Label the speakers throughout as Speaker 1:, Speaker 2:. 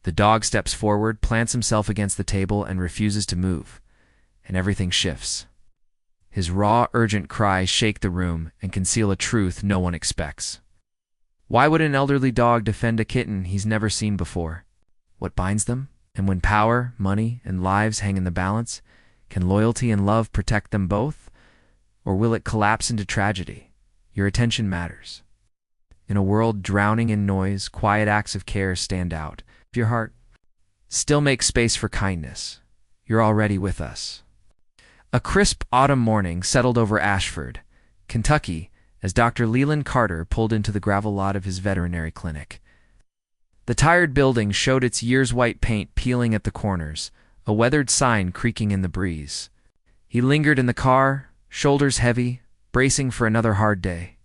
Speaker 1: The dog steps forward, plants himself against the table, and refuses to move, and everything shifts. His raw, urgent cries shake the room and conceal a truth no one expects. Why would an elderly dog defend a kitten he's never seen before? What binds them? And when power, money, and lives hang in the balance, can loyalty and love protect them both? Or will it collapse into tragedy? Your attention matters. In a world drowning in noise, quiet acts of care stand out. If your heart still makes space for kindness, you're already with us. A crisp autumn morning settled over Ashford, Kentucky, as Dr. Leland Carter pulled into the gravel lot of his veterinary clinic. The tired building showed its year's white paint peeling at the corners, a weathered sign creaking in the breeze. He lingered in the car, shoulders heavy, bracing for another hard day.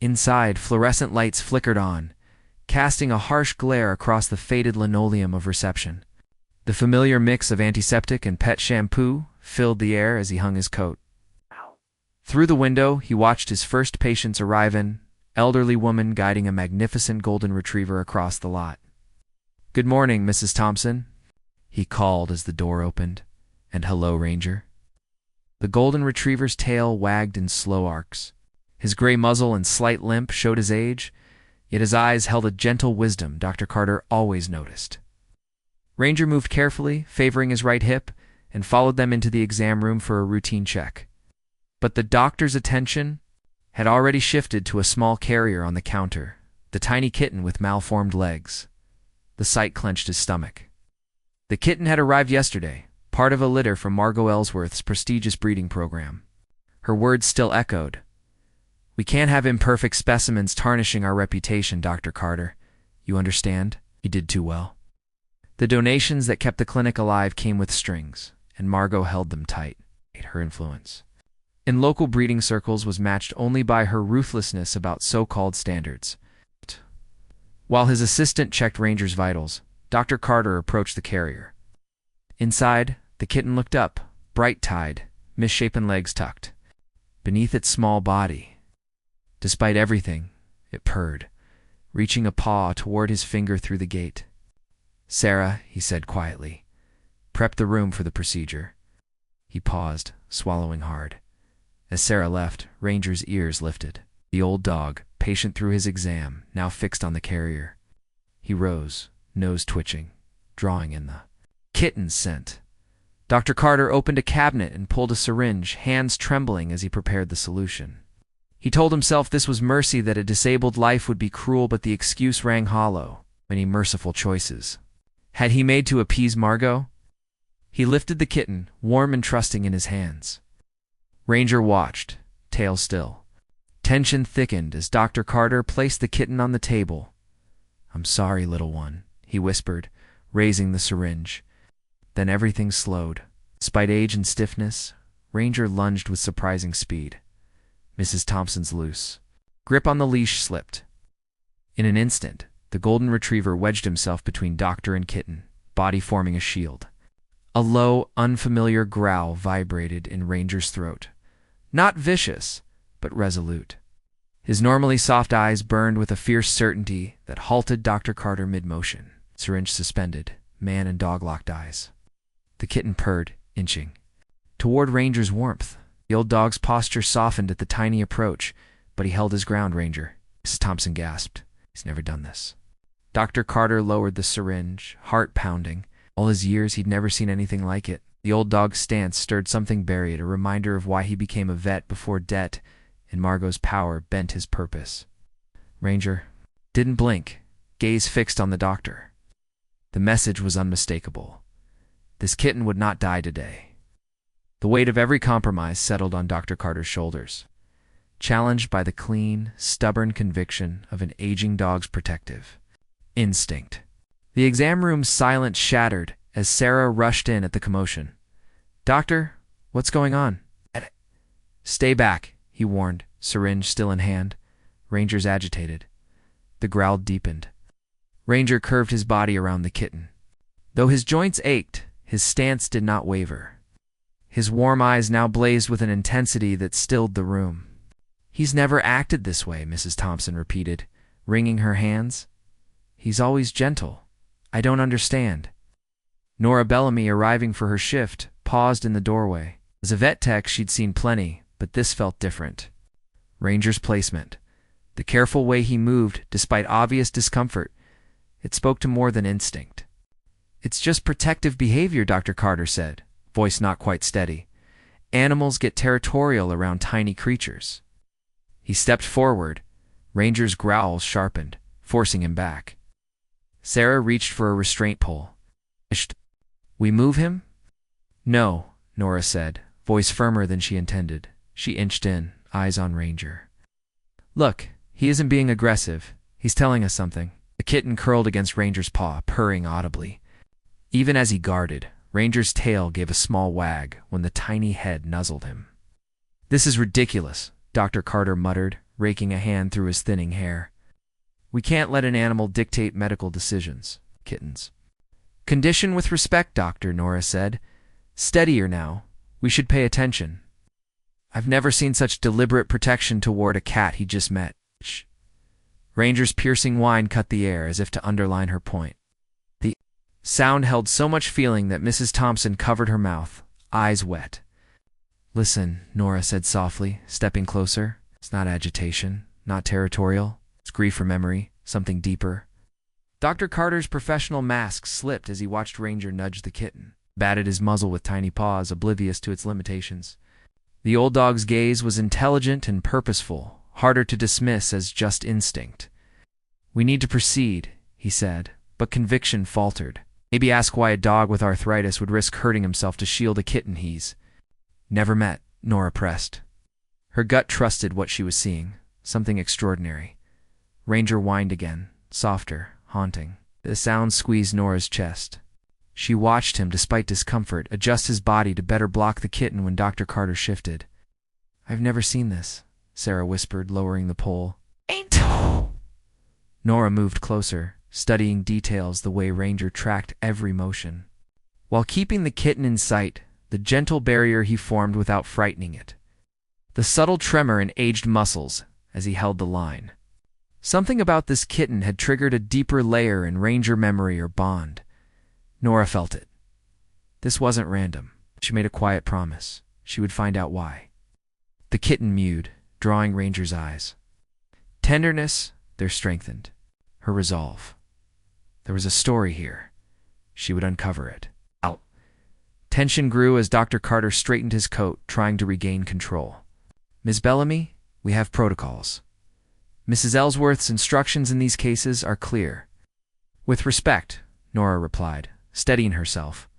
Speaker 1: Inside, fluorescent lights flickered on, casting a harsh glare across the faded linoleum of reception. The familiar mix of antiseptic and pet shampoo filled the air as he hung his coat. Through the window, he watched his first patients arrive, an elderly woman guiding a magnificent golden retriever across the lot. "Good morning, Mrs. Thompson," he called as the door opened. "And hello, Ranger." The golden retriever's tail wagged in slow arcs. His gray muzzle and slight limp showed his age, yet his eyes held a gentle wisdom Dr. Carter always noticed. Ranger moved carefully, favoring his right hip, and followed them into the exam room for a routine check. But the doctor's attention had already shifted to a small carrier on the counter, the tiny kitten with malformed legs. The sight clenched his stomach. The kitten had arrived yesterday, part of a litter from Margot Ellsworth's prestigious breeding program. Her words still echoed. "We can't have imperfect specimens tarnishing our reputation, Dr. Carter. You understand? You did too well." The donations that kept the clinic alive came with strings, and Margot held them tight. Her influence in local breeding circles was matched only by her ruthlessness about so-called standards. While his assistant checked Ranger's vitals, Dr. Carter approached the carrier. Inside, the kitten looked up, bright-eyed, misshapen legs tucked. Beneath its small body, despite everything, it purred, reaching a paw toward his finger through the gate. "Sarah," he said quietly, "prep the room for the procedure." He paused, swallowing hard. As Sarah left, Ranger's ears lifted. The old dog, patient through his exam, now fixed on the carrier. He rose, nose twitching, drawing in the kitten scent. Dr. Carter opened a cabinet and pulled a syringe, hands trembling as he prepared the solution. He told himself this was mercy, that a disabled life would be cruel, but the excuse rang hollow. Many merciful choices had he made to appease Margot? He lifted the kitten, warm and trusting, in his hands. Ranger watched, tail still. Tension thickened as Dr. Carter placed the kitten on the table. "I'm sorry, little one," he whispered, raising the syringe. Then everything slowed. Despite age and stiffness, Ranger lunged with surprising speed. Mrs. Thompson's loose grip on the leash slipped. In an instant, the golden retriever wedged himself between doctor and kitten, body forming a shield. A low, unfamiliar growl vibrated in Ranger's throat. Not vicious, but resolute. His normally soft eyes burned with a fierce certainty that halted Dr. Carter mid-motion. Syringe suspended, man and dog locked eyes. The kitten purred, inching toward Ranger's warmth. The old dog's posture softened at the tiny approach, but he held his ground. "Ranger," Mrs. Thompson gasped. "He's never done this." Dr. Carter lowered the syringe, heart pounding. All his years, he'd never seen anything like it. The old dog's stance stirred something buried, a reminder of why he became a vet before debt and Margot's power bent his purpose. Ranger didn't blink, gaze fixed on the doctor. The message was unmistakable. This kitten would not die today. The weight of every compromise settled on Dr. Carter's shoulders, challenged by the clean, stubborn conviction of an aging dog's protective instinct. The exam room's silence shattered as Sarah rushed in at the commotion. "Doctor, what's going on?" "Stay back," he warned, syringe still in hand. Ranger's agitated. The growl deepened. Ranger curved his body around the kitten. Though his joints ached, his stance did not waver. His warm eyes now blazed with an intensity that stilled the room. "He's never acted this way," Mrs. Thompson repeated, wringing her hands. "He's always gentle. I don't understand. Nora Bellamy, arriving for her shift, paused in the doorway. As a vet tech, she'd seen plenty, but this felt different. Ranger's placement. The careful way he moved, despite obvious discomfort. It spoke to more than instinct. It's just protective behavior, Dr. Carter said, voice not quite steady. Animals get territorial around tiny creatures. He stepped forward. Ranger's growls sharpened, forcing him back. Sarah reached for a restraint pole. We move him? No, Nora said, voice firmer than she intended. She inched in, eyes on Ranger. Look, he isn't being aggressive. He's telling us something. The kitten curled against Ranger's paw, purring audibly. Even as he guarded, Ranger's tail gave a small wag when the tiny head nuzzled him. This is ridiculous, Dr. Carter muttered, raking a hand through his thinning hair. We can't let an animal dictate medical decisions. Kittens. Condition with respect, Doctor, Nora said. Steadier now. We should pay attention. I've never seen such deliberate protection toward a cat he just met. Shh. Ranger's piercing whine cut the air as if to underline her point. The sound held so much feeling that Mrs. Thompson covered her mouth, eyes wet. Listen, Nora said softly, stepping closer. It's not agitation, not territorial. It's grief or memory, something deeper. Dr. Carter's professional mask slipped as he watched Ranger nudge the kitten, batted his muzzle with tiny paws, oblivious to its limitations. The old dog's gaze was intelligent and purposeful, harder to dismiss as just instinct. We need to proceed, he said, but conviction faltered. Maybe ask why a dog with arthritis would risk hurting himself to shield a kitten he's never met, Nora pressed. Her gut trusted what she was seeing, something extraordinary. Ranger whined again, softer, haunting. The sound squeezed Nora's chest. She watched him, despite discomfort, adjust his body to better block the kitten when Dr. Carter shifted. I've never seen this, Sarah whispered, lowering the pole. Ain't. Nora moved closer, studying details the way Ranger tracked every motion. While keeping the kitten in sight, the gentle barrier he formed without frightening it. The subtle tremor in aged muscles as he held the line. Something about this kitten had triggered a deeper layer in Ranger memory or bond. Nora felt it. This wasn't random. She made a quiet promise. She would find out why. The kitten mewed, drawing Ranger's eyes. Tenderness, there strengthened. Her resolve. There was a story here. She would uncover it. Out. Tension grew as Dr. Carter straightened his coat, trying to regain control. Ms. Bellamy, we have protocols. Mrs. Ellsworth's instructions in these cases are clear. With respect, Nora replied, steadying herself.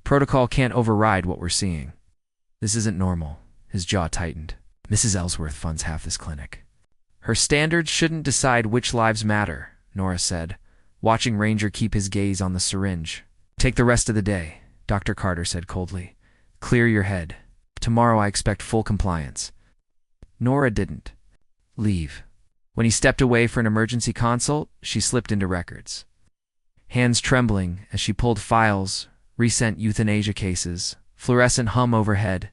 Speaker 1: Protocol can't override what we're seeing. This isn't normal. His jaw tightened. Mrs. Ellsworth funds half this clinic. Her standards shouldn't decide which lives matter, Nora said, watching Ranger keep his gaze on the syringe. Take the rest of the day, Dr. Carter said coldly. Clear your head. Tomorrow I expect full compliance. Nora didn't. Leave. When he stepped away for an emergency consult, she slipped into records. Hands trembling as she pulled files, resent euthanasia cases, fluorescent hum overhead.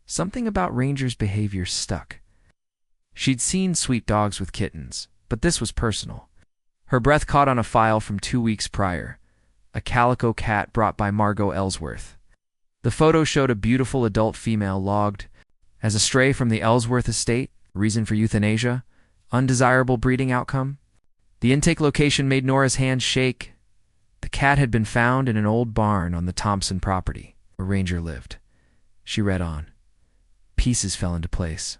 Speaker 1: Something about Ranger's behavior stuck. She'd seen sweet dogs with kittens, but this was personal. Her breath caught on a file from 2 weeks prior, a calico cat brought by Margot Ellsworth. The photo showed a beautiful adult female logged as a stray from the Ellsworth estate, reason for euthanasia, undesirable breeding outcome. The intake location made Nora's hands shake. The cat had been found in an old barn on the Thompson property, where Ranger lived. She read on. Pieces fell into place.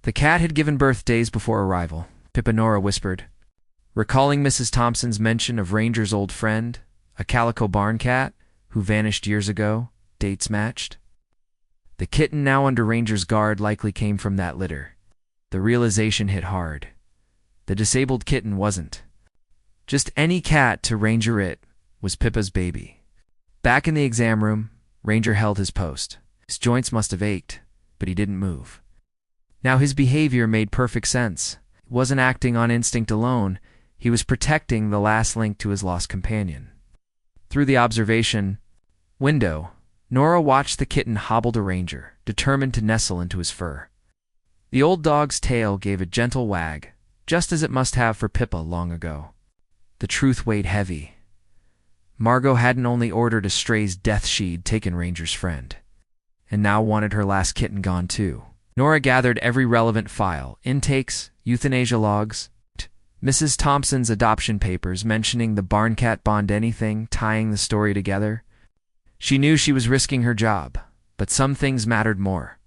Speaker 1: The cat had given birth days before arrival, Pippa, Nora whispered. Recalling Mrs. Thompson's mention of Ranger's old friend, a calico barn cat, who vanished years ago, dates matched. The kitten now under Ranger's guard likely came from that litter. The realization hit hard. The disabled kitten wasn't just any cat to Ranger, it was Pippa's baby. Back in the exam room, Ranger held his post. His joints must have ached, but he didn't move. Now his behavior made perfect sense. He wasn't acting on instinct alone. He was protecting the last link to his lost companion. Through the observation window, Nora watched the kitten hobble to Ranger, determined to nestle into his fur. The old dog's tail gave a gentle wag, just as it must have for Pippa long ago. The truth weighed heavy. Margot hadn't only ordered a stray's death she'd taken Ranger's friend, and now wanted her last kitten gone too. Nora gathered every relevant file: intakes, euthanasia logs, Mrs. Thompson's adoption papers mentioning the barn cat bond, anything tying the story together. She knew she was risking her job, but some things mattered more.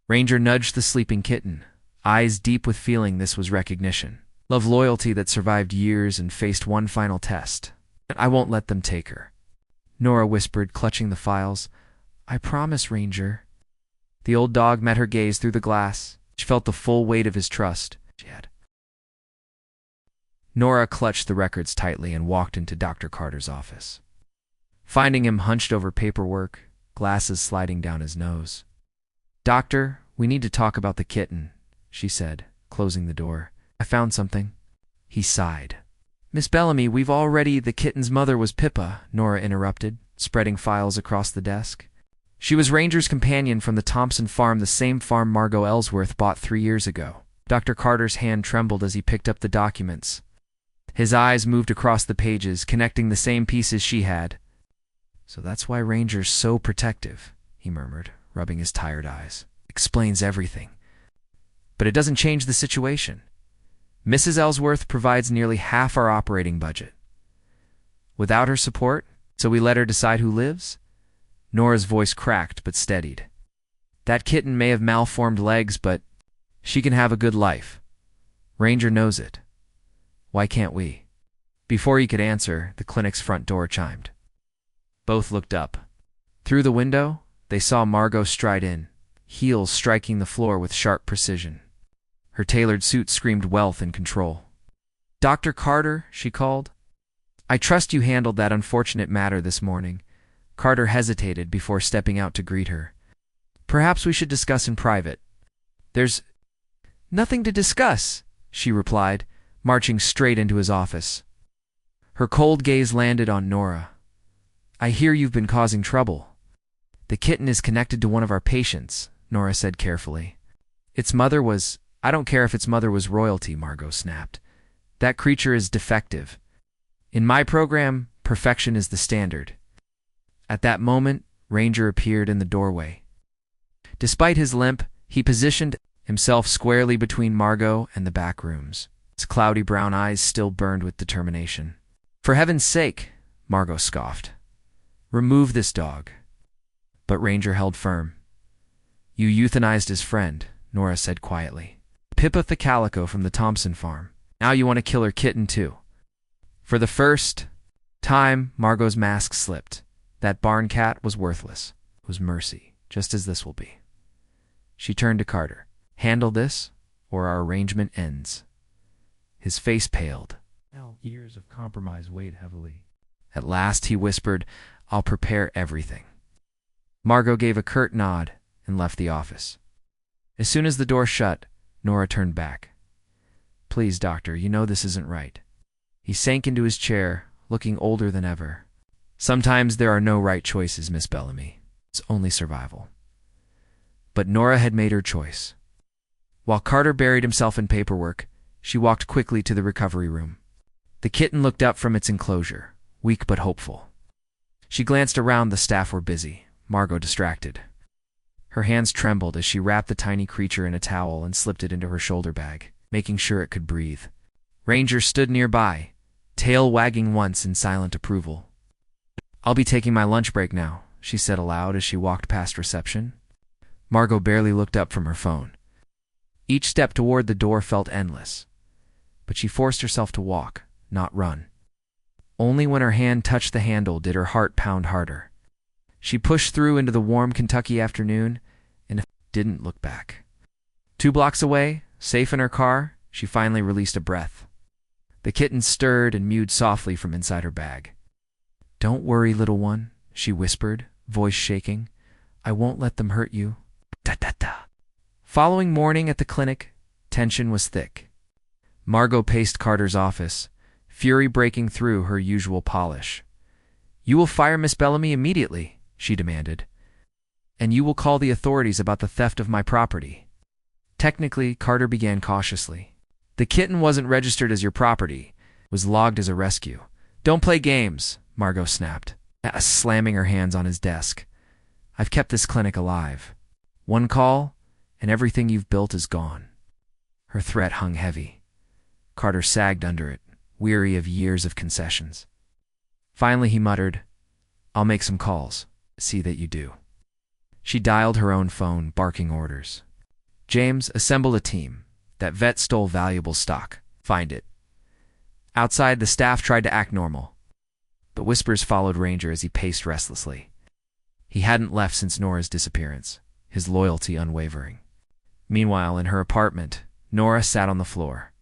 Speaker 1: Ranger nudged the sleeping kitten, eyes deep with feeling. This was recognition. Love, loyalty that survived years and faced one final test. I won't let them take her, Nora whispered, clutching the files. I promise, Ranger. The old dog met her gaze through the glass. She felt the full weight of his trust. Nora clutched the records tightly and walked into Dr. Carter's office, finding him hunched over paperwork, glasses sliding down his nose. Doctor, we need to talk about the kitten, she said, closing the door. I found something. He sighed. Miss Bellamy, the kitten's mother was Pippa, Nora interrupted, spreading files across the desk. She was Ranger's companion from the Thompson farm, the same farm Margot Ellsworth bought 3 years ago. Dr. Carter's hand trembled as he picked up the documents. His eyes moved across the pages, connecting the same pieces she had. So that's why Ranger's so protective, he murmured, rubbing his tired eyes. Explains everything. But it doesn't change the situation. Mrs. Ellsworth provides nearly half our operating budget. Without her support, so we let her decide who lives? Nora's voice cracked but steadied. That kitten may have malformed legs, but she can have a good life. Ranger knows it. Why can't we? Before he could answer, the clinic's front door chimed. Both looked up. Through the window, they saw Margot stride in, heels striking the floor with sharp precision. Her tailored suit screamed wealth and control. Dr. Carter, she called. I trust you handled that unfortunate matter this morning. Carter hesitated before stepping out to greet her. Perhaps we should discuss in private. There's nothing to discuss, she replied, marching straight into his office. Her cold gaze landed on Nora. I hear you've been causing trouble. The kitten is connected to one of our patients, Nora said carefully. Its mother was... I don't care if its mother was royalty, Margot snapped. That creature is defective. In my program, perfection is the standard. At that moment, Ranger appeared in the doorway. Despite his limp, he positioned himself squarely between Margot and the back rooms. His cloudy brown eyes still burned with determination. For heaven's sake, Margot scoffed. Remove this dog. But Ranger held firm. You euthanized his friend, Nora said quietly. Pippa the calico from the Thompson farm. Now you want to kill her kitten too. For the first time, Margot's mask slipped. That barn cat was worthless. It was mercy, just as this will be. She turned to Carter. Handle this, or our arrangement ends. His face paled. Years of compromise weighed heavily. At last he whispered, I'll prepare everything. Margot gave a curt nod and left the office. As soon as the door shut, Nora turned back. Please, doctor, you know this isn't right. He sank into his chair, looking older than ever. Sometimes there are no right choices, Miss Bellamy. It's only survival. But Nora had made her choice. While Carter buried himself in paperwork, she walked quickly to the recovery room. The kitten looked up from its enclosure, weak but hopeful. She glanced around. The staff were busy, Margot distracted. Her hands trembled as she wrapped the tiny creature in a towel and slipped it into her shoulder bag, making sure it could breathe. Ranger stood nearby, tail wagging once in silent approval. I'll be taking my lunch break now, she said aloud as she walked past reception. Margot barely looked up from her phone. Each step toward the door felt endless, but she forced herself to walk, not run. Only when her hand touched the handle did her heart pound harder. She pushed through into the warm Kentucky afternoon and didn't look back. 2 blocks away, safe in her car, she finally released a breath. The kitten stirred and mewed softly from inside her bag. Don't worry, little one, she whispered, voice shaking. I won't let them hurt you. Da-da-da. Following morning at the clinic, tension was thick. Margot paced Carter's office, fury breaking through her usual polish. You will fire Miss Bellamy immediately, she demanded. And you will call the authorities about the theft of my property. Technically, Carter began cautiously. The kitten wasn't registered as your property. It was logged as a rescue. Don't play games, Margot snapped, slamming her hands on his desk. I've kept this clinic alive. One call, and everything you've built is gone. Her threat hung heavy. Carter sagged under it, weary of years of concessions. Finally he muttered, I'll make some calls. See that you do. She dialed her own phone, barking orders. James, assemble a team. That vet stole valuable stock. Find it. Outside, the staff tried to act normal, but whispers followed Ranger as he paced restlessly. He hadn't left since Nora's disappearance, his loyalty unwavering. Meanwhile, in her apartment, Nora sat on the floor,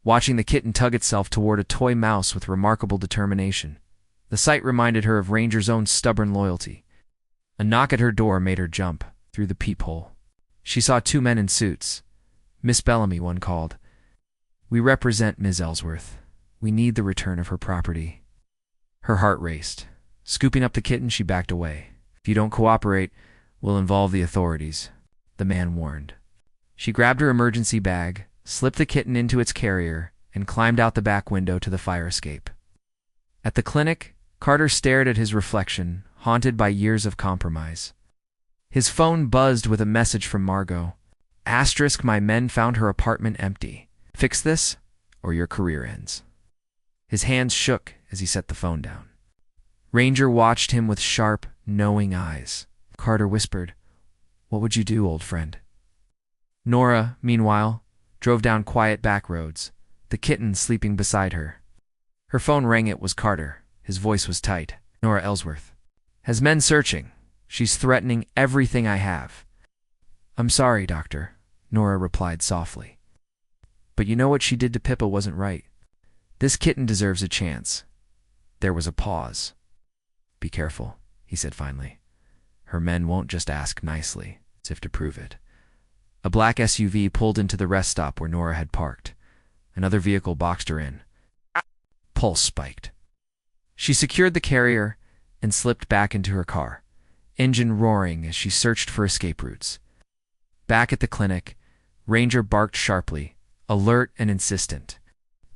Speaker 1: watching the kitten tug itself toward a toy mouse with remarkable determination. The sight reminded her of Ranger's own stubborn loyalty. A knock at her door made her jump through the peephole. She saw two men in suits. Miss Bellamy, one called. We represent Ms. Ellsworth. We need the return of her property. Her heart raced. Scooping up the kitten, she backed away. If you don't cooperate, we'll involve the authorities, the man warned. She grabbed her emergency bag, slipped the kitten into its carrier, and climbed out the back window to the fire escape. At the clinic, Carter stared at his reflection, haunted by years of compromise. His phone buzzed with a message from Margot. Asterisk, my men found her apartment empty. Fix this, or your career ends. His hands shook as he set the phone down. Ranger watched him with sharp, knowing eyes. Carter whispered, What would you do, old friend? Nora, meanwhile, drove down quiet back roads, the kitten sleeping beside her. Her phone rang. It was Carter. His voice was tight. Nora Ellsworth. Has men searching. She's threatening everything I have. I'm sorry, Doctor, Nora replied softly. But you know what she did to Pippa wasn't right. This kitten deserves a chance. There was a pause. Be careful, he said finally. Her men won't just ask nicely, as if to prove it. A black SUV pulled into the rest stop where Nora had parked. Another vehicle boxed her in. Pulse spiked. She secured the carrier and slipped back into her car, engine roaring as she searched for escape routes. Back at the clinic, Ranger barked sharply, alert and insistent.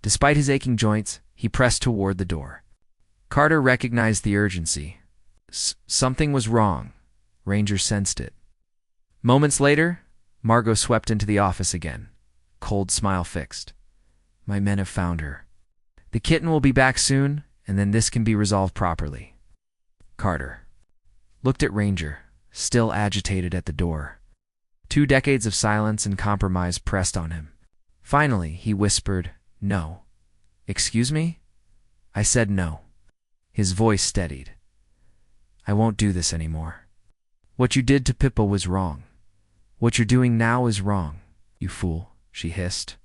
Speaker 1: Despite his aching joints, he pressed toward the door. Carter recognized the urgency. Something was wrong. Ranger sensed it. Moments later, Margot swept into the office again, cold smile fixed. My men have found her. The kitten will be back soon, and then this can be resolved properly. Carter looked at Ranger, still agitated at the door. 2 decades of silence and compromise pressed on him. Finally, he whispered, No. Excuse me? I said no. His voice steadied. I won't do this anymore. What you did to Pippa was wrong. What you're doing now is wrong, you fool, she hissed.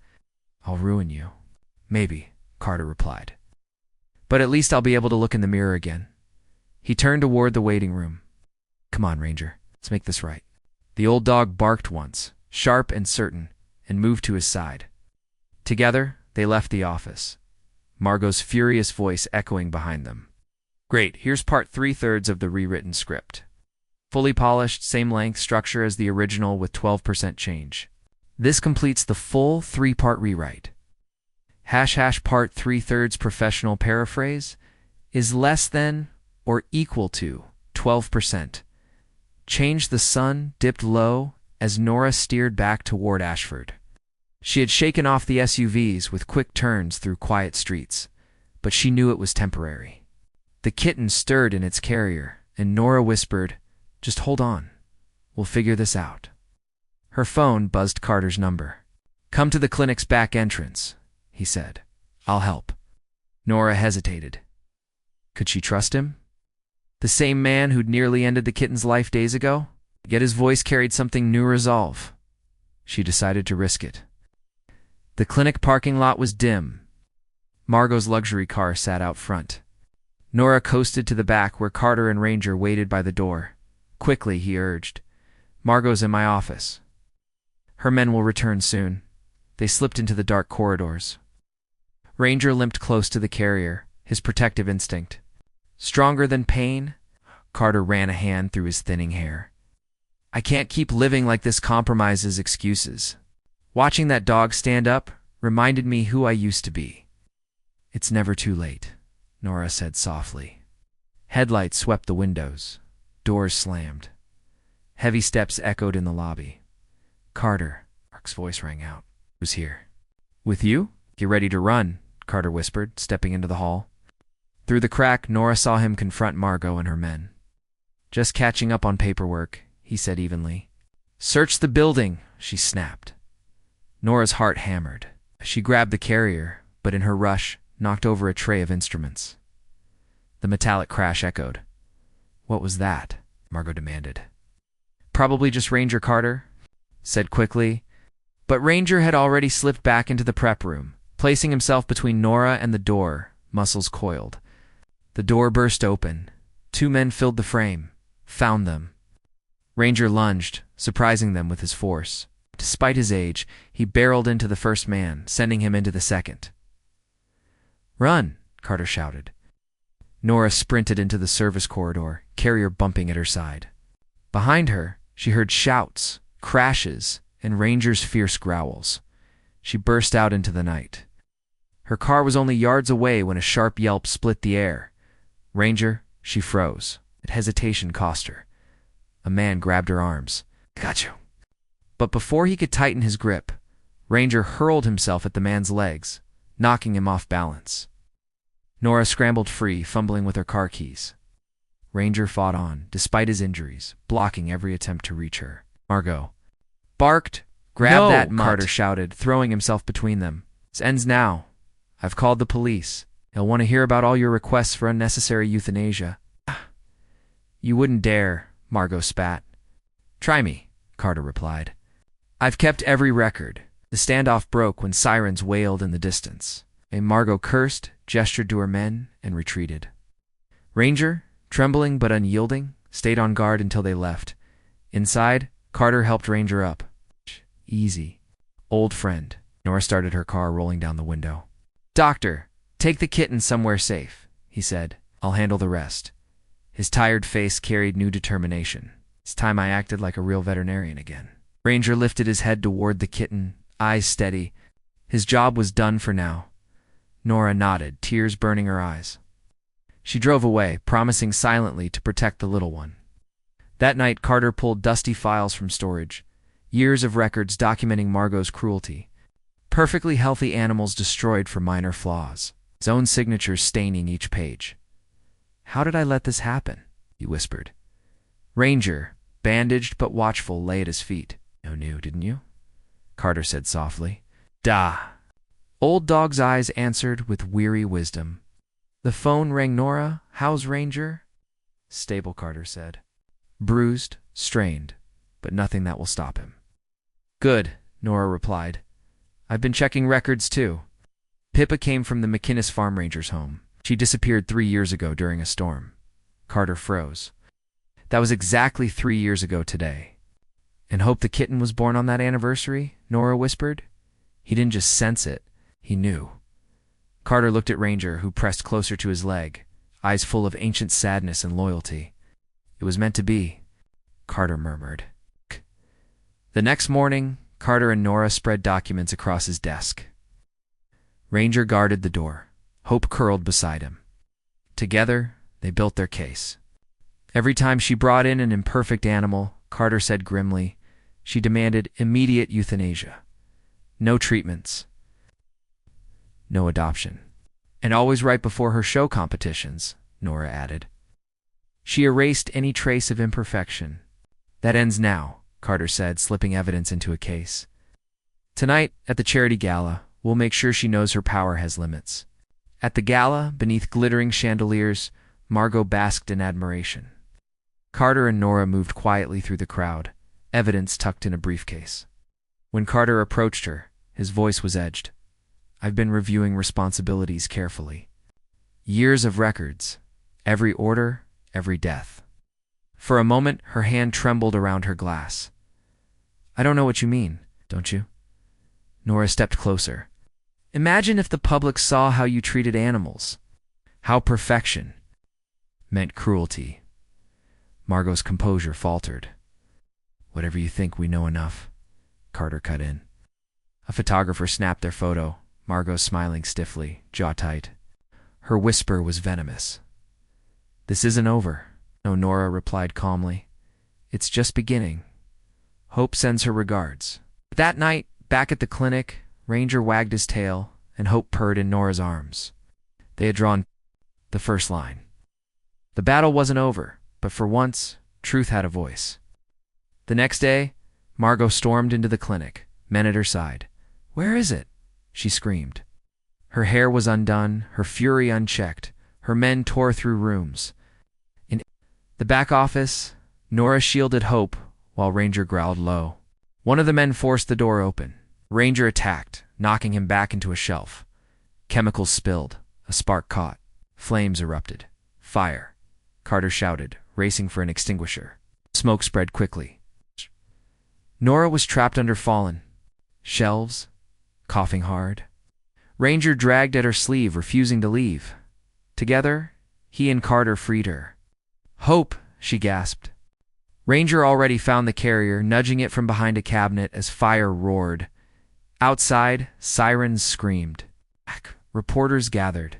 Speaker 1: I'll ruin you. Maybe, Carter replied. But at least I'll be able to look in the mirror again. He turned toward the waiting room. Come on, Ranger. Let's make this right. The old dog barked once, sharp and certain, and moved to his side. Together, they left the office, Margot's furious voice echoing behind them. Great, here's part 3/3 of the rewritten script. Fully polished, same length structure as the original with 12% change. This completes the full 3-part rewrite. ## part 3/3 professional paraphrase is less than or equal to 12%. Change the sun dipped low as Nora steered back toward Ashford. She had shaken off the SUVs with quick turns through quiet streets, but she knew it was temporary. The kitten stirred in its carrier, and Nora whispered, Just hold on. We'll figure this out. Her phone buzzed Carter's number. Come to the clinic's back entrance, he said. I'll help. Nora hesitated. Could she trust him? The same man who'd nearly ended the kitten's life days ago? Yet his voice carried something new resolve. She decided to risk it. The clinic parking lot was dim. Margot's luxury car sat out front. Nora coasted to the back where Carter and Ranger waited by the door. Quickly, he urged. Margot's in my office. Her men will return soon. They slipped into the dark corridors. Ranger limped close to the carrier, his protective instinct. Stronger than pain, Carter ran a hand through his thinning hair. I can't keep living like this compromises excuses. Watching that dog stand up reminded me who I used to be. It's never too late, Nora said softly. Headlights swept the windows. Doors slammed. Heavy steps echoed in the lobby. Carter, Mark's voice rang out. Who's here? With you? Get ready to run, Carter whispered, stepping into the hall. Through the crack, Nora saw him confront Margot and her men. Just catching up on paperwork, he said evenly. Search the building, she snapped. Nora's heart hammered. She grabbed the carrier, but in her rush, knocked over a tray of instruments. The metallic crash echoed. What was that? Margot demanded. Probably just Ranger Carter, said quickly. But Ranger had already slipped back into the prep room, placing himself between Nora and the door, muscles coiled. The door burst open. 2 men filled the frame, found them. Ranger lunged, surprising them with his force. Despite his age, he barreled into the first man, sending him into the second. Run, Carter shouted. Nora sprinted into the service corridor, carrier bumping at her side. Behind her, she heard shouts, crashes, and Ranger's fierce growls. She burst out into the night. Her car was only yards away when a sharp yelp split the air. Ranger, she froze. Hesitation cost her. A man grabbed her arms. Got you. But before he could tighten his grip, Ranger hurled himself at the man's legs, knocking him off balance. Nora scrambled free, fumbling with her car keys. Ranger fought on, despite his injuries, blocking every attempt to reach her. Margot barked. Grab that mutt, Carter shouted, throwing himself between them. This ends now. I've called the police. They'll want to hear about all your requests for unnecessary euthanasia. You wouldn't dare, Margot spat. Try me, Carter replied. I've kept every record. The standoff broke when sirens wailed in the distance. Margot cursed, gestured to her men, and retreated. Ranger, trembling but unyielding, stayed on guard until they left. Inside, Carter helped Ranger up. Easy. Old friend. Nora started her car, rolling down the window. Doctor, take the kitten somewhere safe, he said. I'll handle the rest. His tired face carried new determination. It's time I acted like a real veterinarian again. Ranger lifted his head toward the kitten, eyes steady. His job was done for now. Nora nodded, tears burning her eyes. She drove away, promising silently to protect the little one. That night, Carter pulled dusty files from storage. Years of records documenting Margot's cruelty. Perfectly healthy animals destroyed for minor flaws. His own signature staining each page. How did I let this happen? He whispered. Ranger, bandaged but watchful, lay at his feet. You knew, didn't you? Carter said softly. Da. Old Dog's eyes answered with weary wisdom. The phone rang. Nora, how's Ranger? Stable, Carter said. Bruised, strained, but nothing that will stop him. Good, Nora replied. I've been checking records too. Pippa came from the McInnes farm ranger's home. She disappeared 3 years ago during a storm. Carter froze. That was exactly 3 years ago today. And hope the kitten was born on that anniversary, Nora whispered. He didn't just sense it, he knew. Carter looked at Ranger, who pressed closer to his leg, eyes full of ancient sadness and loyalty. It was meant to be, Carter murmured. The next morning, Carter and Nora spread documents across his desk. Ranger guarded the door. Hope curled beside him. Together, they built their case. Every time she brought in an imperfect animal, Carter said grimly, she demanded immediate euthanasia. No treatments. No adoption. And always right before her show competitions, Nora added. She erased any trace of imperfection. That ends now, Carter said, slipping evidence into a case. Tonight, at the charity gala, we'll make sure she knows her power has limits. At the gala, beneath glittering chandeliers, Margot basked in admiration. Carter and Nora moved quietly through the crowd, evidence tucked in a briefcase. When Carter approached her, his voice was edged. I've been reviewing responsibilities carefully. Years of records, every order, every death. For a moment, her hand trembled around her glass. I don't know what you mean, don't you? Nora stepped closer. Imagine if the public saw how you treated animals. How perfection meant cruelty. Margot's composure faltered. Whatever you think, we know enough, Carter cut in. A photographer snapped their photo, Margot smiling stiffly, jaw tight. Her whisper was venomous. "This isn't over," no, Nora replied calmly. "It's just beginning. Hope sends her regards." That night, back at the clinic, Ranger wagged his tail, and Hope purred in Nora's arms. They had drawn the first line. The battle wasn't over, but for once, truth had a voice. The next day, Margot stormed into the clinic, men at her side. "Where is it?" she screamed. Her hair was undone, her fury unchecked. Her men tore through rooms. In the back office, Nora shielded Hope while Ranger growled low. One of the men forced the door open. Ranger attacked, knocking him back into a shelf. Chemicals spilled. A spark caught. Flames erupted. "Fire!" Carter shouted, racing for an extinguisher. Smoke spread quickly. Nora was trapped under fallen shelves, coughing hard. Ranger dragged at her sleeve, refusing to leave. Together, he and Carter freed her. "Hope!" she gasped. Ranger already found the carrier, nudging it from behind a cabinet as fire roared. Outside, sirens screamed. Reporters gathered.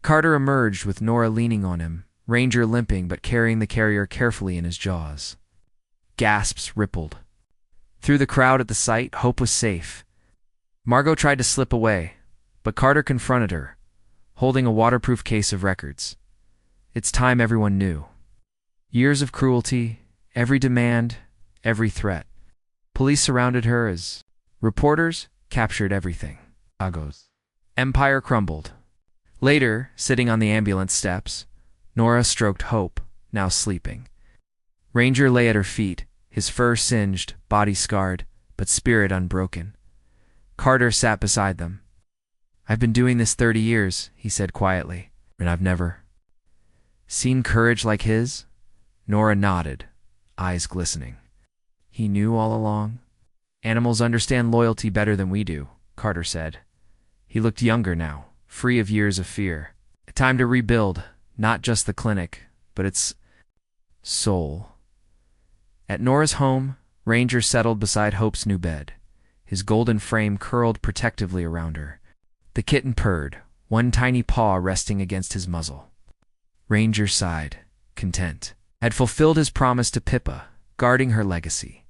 Speaker 1: Carter emerged with Nora leaning on him, Ranger limping but carrying the carrier carefully in his jaws. Gasps rippled. Through the crowd at the site, Hope was safe. Margot tried to slip away, but Carter confronted her, holding a waterproof case of records. It's time everyone knew. Years of cruelty, every demand, every threat. Police surrounded her as reporters captured everything. Agos. Empire crumbled. Later, sitting on the ambulance steps, Nora stroked Hope, now sleeping. Ranger lay at her feet, his fur singed, body scarred, but spirit unbroken. Carter sat beside them. "I've been doing this 30 years, he said quietly, "and I've never seen courage like his." Nora nodded, eyes glistening. "He knew all along?" "Animals understand loyalty better than we do," Carter said. He looked younger now, free of years of fear. Time to rebuild, not just the clinic, but its soul. At Nora's home, Ranger settled beside Hope's new bed. His golden frame curled protectively around her. The kitten purred, one tiny paw resting against his muzzle. Ranger sighed, content. Had fulfilled his promise to Pippa, guarding her legacy.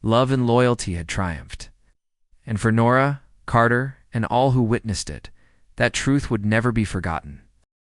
Speaker 1: Love and loyalty had triumphed. And for Nora, Carter, and all who witnessed it, that truth would never be forgotten.